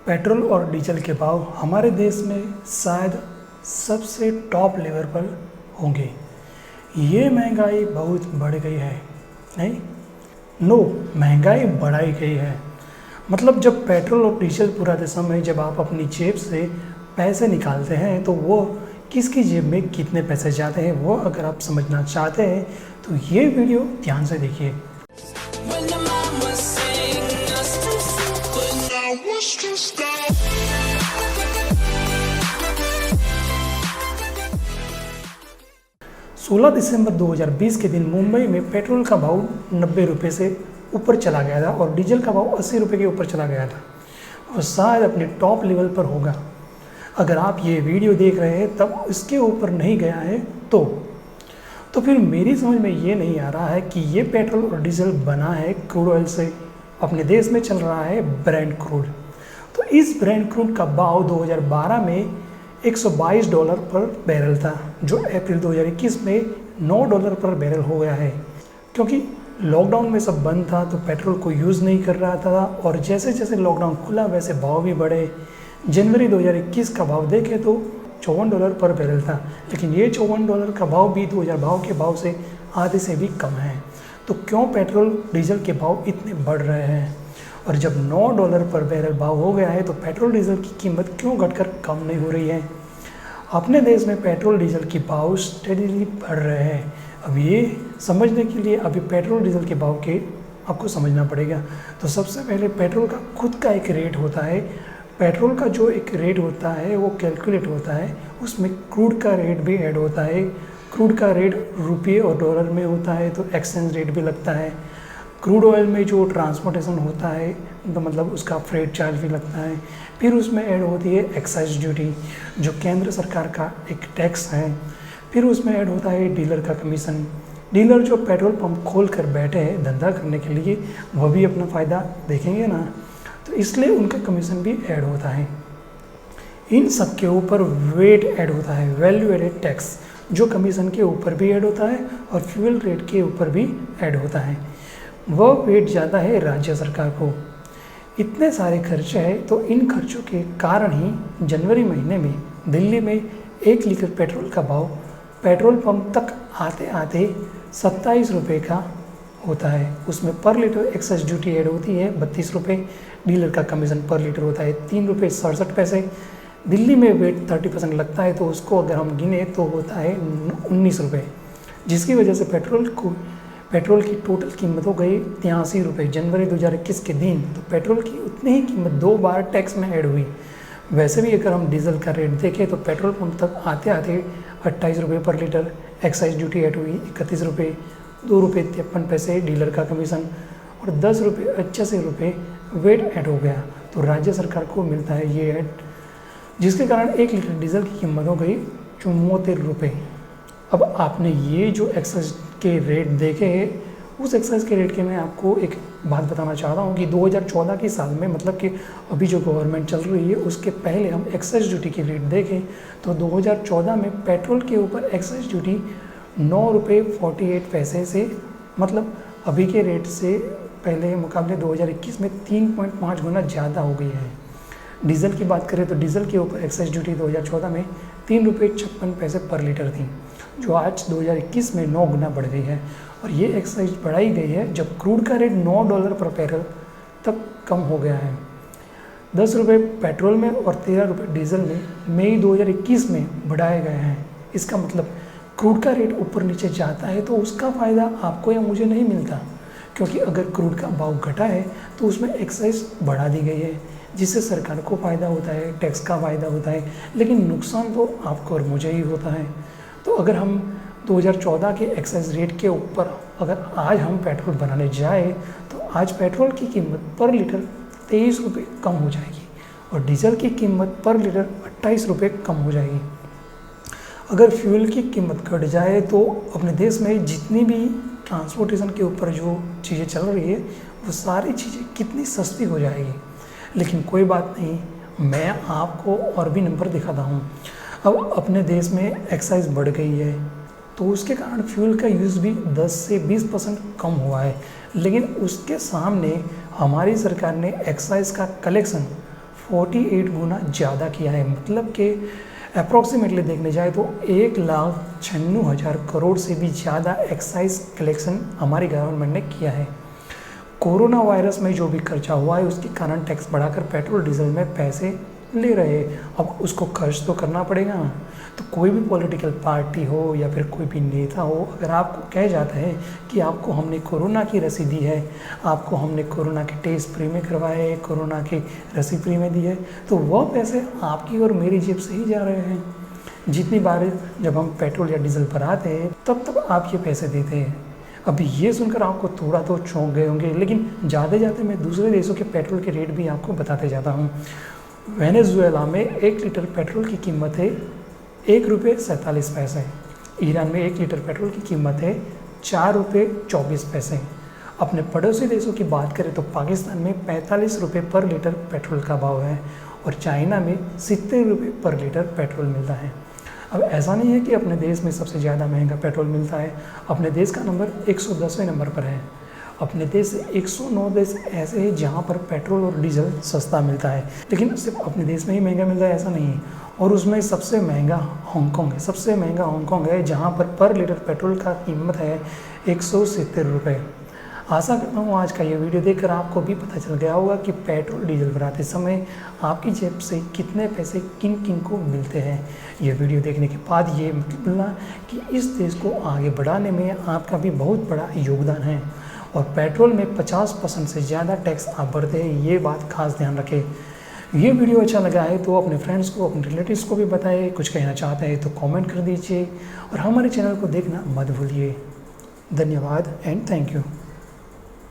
Petrol और diesel के भाव हमारे देश में शायद सबसे टॉप लेवल पर होंगे। ये महंगाई बहुत बढ़ गई है, नहीं नो महंगाई बढ़ाई गई है। मतलब जब पेट्रोल और डीजल पुराने समय जब आप अपनी जेब से पैसे निकालते हैं तो वो किसकी जेब में कितने पैसे जाते हैं, वो अगर आप समझना चाहते हैं तो ये वीडियो ध्यान से देखिए। When the mama sang us to sleep, but now what's to stop? 16 दिसंबर 2020 के दिन मुंबई में पेट्रोल का भाव 90 रुपये से ऊपर चला गया था और डीजल का भाव 80 रुपये के ऊपर चला गया था और शायद अपने टॉप लेवल पर होगा। अगर आप ये वीडियो देख रहे हैं तब इसके ऊपर नहीं गया है तो फिर मेरी समझ में ये नहीं आ रहा है कि ये पेट्रोल और डीजल बना है क्रूड ऑयल से। अपने देश में चल रहा है ब्रेंट क्रूड। तो इस ब्रेंट क्रूड का भाव 2012 में $122 पर बैरल था, जो अप्रैल 2021 में $9 पर बैरल हो गया है। क्योंकि लॉकडाउन में सब बंद था तो पेट्रोल को यूज़ नहीं कर रहा था और जैसे जैसे लॉकडाउन खुला वैसे भाव भी बढ़े। जनवरी 2021 का भाव देखें तो $54 पर बैरल था, लेकिन ये $54 का भाव भी 2000 भाव के भाव से आधे से भी कम है। तो क्यों पेट्रोल डीजल के भाव इतने बढ़ रहे हैं? और जब $9 पर बैरल भाव हो गया है तो पेट्रोल डीजल की कीमत क्यों घटकर कम नहीं हो रही है? अपने देश में पेट्रोल डीजल के भाव स्टेडीली बढ़ रहे हैं। अब ये समझने के लिए अभी पेट्रोल डीजल के भाव के आपको समझना पड़ेगा। तो सबसे पहले पेट्रोल का खुद का एक रेट होता है। पेट्रोल का जो एक रेट होता है वो कैलकुलेट होता है, उसमें क्रूड का रेट भी ऐड होता है। क्रूड का रेट रुपये और डॉलर में होता है तो एक्सचेंज रेट भी लगता है। क्रूड ऑयल में जो ट्रांसपोर्टेशन होता है तो मतलब उसका फ्रेट चार्ज भी लगता है। फिर उसमें ऐड होती है एक्साइज ड्यूटी, जो केंद्र सरकार का एक टैक्स है। फिर उसमें ऐड होता है डीलर का कमीशन। डीलर जो पेट्रोल पंप खोल कर बैठे हैं धंधा करने के लिए, वह भी अपना फ़ायदा देखेंगे ना, तो इसलिए उनका कमीशन भी ऐड होता है। इन सब के ऊपर वेट ऐड होता है, वैल्यू एडेड टैक्स, जो कमीशन के ऊपर भी ऐड होता है और फ्यूल रेट के ऊपर भी ऐड होता है। वह वेट ज़्यादा है राज्य सरकार को। इतने सारे खर्चे हैं तो इन खर्चों के कारण ही जनवरी महीने में दिल्ली में 1 लीटर पेट्रोल का भाव पेट्रोल पंप तक आते आते 27 रुपये का होता है। उसमें पर लीटर एक्साइज ड्यूटी ऐड होती है 32 रुपये। डीलर का कमीशन पर लीटर होता है 3 रुपये 67 पैसे। दिल्ली में वेट 30% लगता है तो उसको अगर हम गिने तो होता है 19 रुपये, जिसकी वजह से पेट्रोल की टोटल कीमत हो गई 83 रुपये जनवरी 2021 के दिन। तो पेट्रोल की उतनी ही कीमत 2 बार टैक्स में ऐड हुई। वैसे भी अगर हम डीजल का रेट देखें तो पेट्रोल पंप तक आते आते 28 रुपये पर लीटर एक्साइज ड्यूटी ऐड हुई 31 रुपये, 2 रुपये 53 पैसे डीलर का कमीशन और 10 रुपये 85 रुपये वेट ऐड हो गया। तो राज्य सरकार को मिलता है ये ऐड, जिसके कारण 1 लीटर डीजल की कीमत हो गई 74 रुपये। अब आपने ये जो एक्साइज के रेट देखे हैं, उस एक्साइज के रेट के मैं आपको एक बात बताना चाहता हूँ कि 2014 के साल में, मतलब कि अभी जो गवर्नमेंट चल रही है उसके पहले हम एक्साइज ड्यूटी के रेट देखें तो 2014 में पेट्रोल के ऊपर एक्साइज ड्यूटी 9 रुपये 48 पैसे से, मतलब अभी के रेट से पहले मुकाबले 2021 में 3.5 गुना ज़्यादा हो गई है। डीजल की बात करें तो डीजल के ऊपर एक्साइज ड्यूटी 2014 में 3 रुपये 56 पैसे पर लीटर थी, जो आज 2021 में 9 गुना बढ़ गई है। और ये एक्साइज बढ़ाई गई है जब क्रूड का रेट $9 पर बैरल तक कम हो गया है। 10 रुपये पेट्रोल में और 13 रुपये डीजल में मई 2021 में बढ़ाए गए हैं। इसका मतलब क्रूड का रेट ऊपर नीचे जाता है तो उसका फ़ायदा आपको या मुझे नहीं मिलता, क्योंकि अगर क्रूड का भाव घटा है तो उसमें एक्साइज बढ़ा दी गई है, जिससे सरकार को फ़ायदा होता है, टैक्स का फ़ायदा होता है, लेकिन नुकसान तो आपको और मुझे ही होता है। तो अगर हम 2014 के एक्साइज रेट के ऊपर अगर आज हम पेट्रोल बनाने जाए तो आज पेट्रोल की कीमत पर लीटर 23 रुपये कम हो जाएगी और डीजल की कीमत पर लीटर 28 रुपये कम हो जाएगी। अगर फ्यूल की कीमत घट जाए तो अपने देश में जितनी भी ट्रांसपोर्टेशन के ऊपर जो चीज़ें चल रही है वो सारी चीज़ें कितनी सस्ती हो जाएगी। लेकिन कोई बात नहीं, मैं आपको और भी नंबर दिखाता हूँ। अब अपने देश में एक्साइज बढ़ गई है तो उसके कारण फ्यूल का यूज़ भी 10 से 20% कम हुआ है, लेकिन उसके सामने हमारी सरकार ने एक्साइज का कलेक्शन 48 गुना ज़्यादा किया है। मतलब कि अप्रॉक्सीमेटली देखने जाए तो 1,96,000 करोड़ से भी ज़्यादा एक्साइज कलेक्शन हमारी गवर्नमेंट ने किया है। कोरोना वायरस में जो भी खर्चा हुआ है उसके कारण टैक्स बढ़ाकर पेट्रोल डीजल में पैसे ले रहे हैं। अब उसको खर्च तो करना पड़ेगा ना। तो कोई भी पॉलिटिकल पार्टी हो या फिर कोई भी नेता हो, अगर आपको कह जाता है कि आपको हमने कोरोना की रसी दी है, आपको हमने कोरोना के टेस्ट फ्री में करवाए, कोरोना की रसी फ्री में दी है, तो वह पैसे आपकी और मेरी जेब से ही जा रहे हैं। जितनी बार जब हम पेट्रोल या डीजल भराते हैं तब आप ये पैसे देते हैं। अभी ये सुनकर आपको थोड़ा तो चौंक गए होंगे, लेकिन जाते जाते मैं दूसरे देशों के पेट्रोल के रेट भी आपको बताते जाता हूँ। वेनेजुएला में 1 लीटर पेट्रोल की कीमत है ₹1.47। ईरान में 1 लीटर पेट्रोल की कीमत है ₹4.24। अपने पड़ोसी देशों की बात करें तो पाकिस्तान में ₹45 पर लीटर पेट्रोल का भाव है और चाइना में ₹70 पर लीटर पेट्रोल मिलता है। अब ऐसा नहीं है कि अपने देश में सबसे ज़्यादा महंगा पेट्रोल मिलता है। अपने देश का नंबर 110वें नंबर पर है। अपने देश से 109 देश ऐसे हैं जहाँ पर पेट्रोल और डीजल सस्ता मिलता है, लेकिन सिर्फ अपने देश में ही महंगा मिलता है ऐसा नहीं है। और उसमें सबसे महंगा हांगकांग है। सबसे महंगा हांगकांग है जहाँ पर लीटर पेट्रोल का कीमत है ₹170। आशा करता हूँ आज का ये वीडियो देखकर आपको भी पता चल गया होगा कि पेट्रोल डीजल भराते समय आपकी जेब से कितने पैसे किन किन को मिलते हैं। ये वीडियो देखने के बाद ये मत भूलना कि इस देश को आगे बढ़ाने में आपका भी बहुत बड़ा योगदान है और पेट्रोल में 50% से ज़्यादा टैक्स आप भरते हैं, ये बात खास ध्यान रखें। ये वीडियो अच्छा लगा है तो अपने फ्रेंड्स को, अपने रिलेटिव्स को भी बताएं। कुछ कहना चाहते हैं तो कमेंट कर दीजिए और हमारे चैनल को देखना मत भूलिए। धन्यवाद एंड थैंक यू।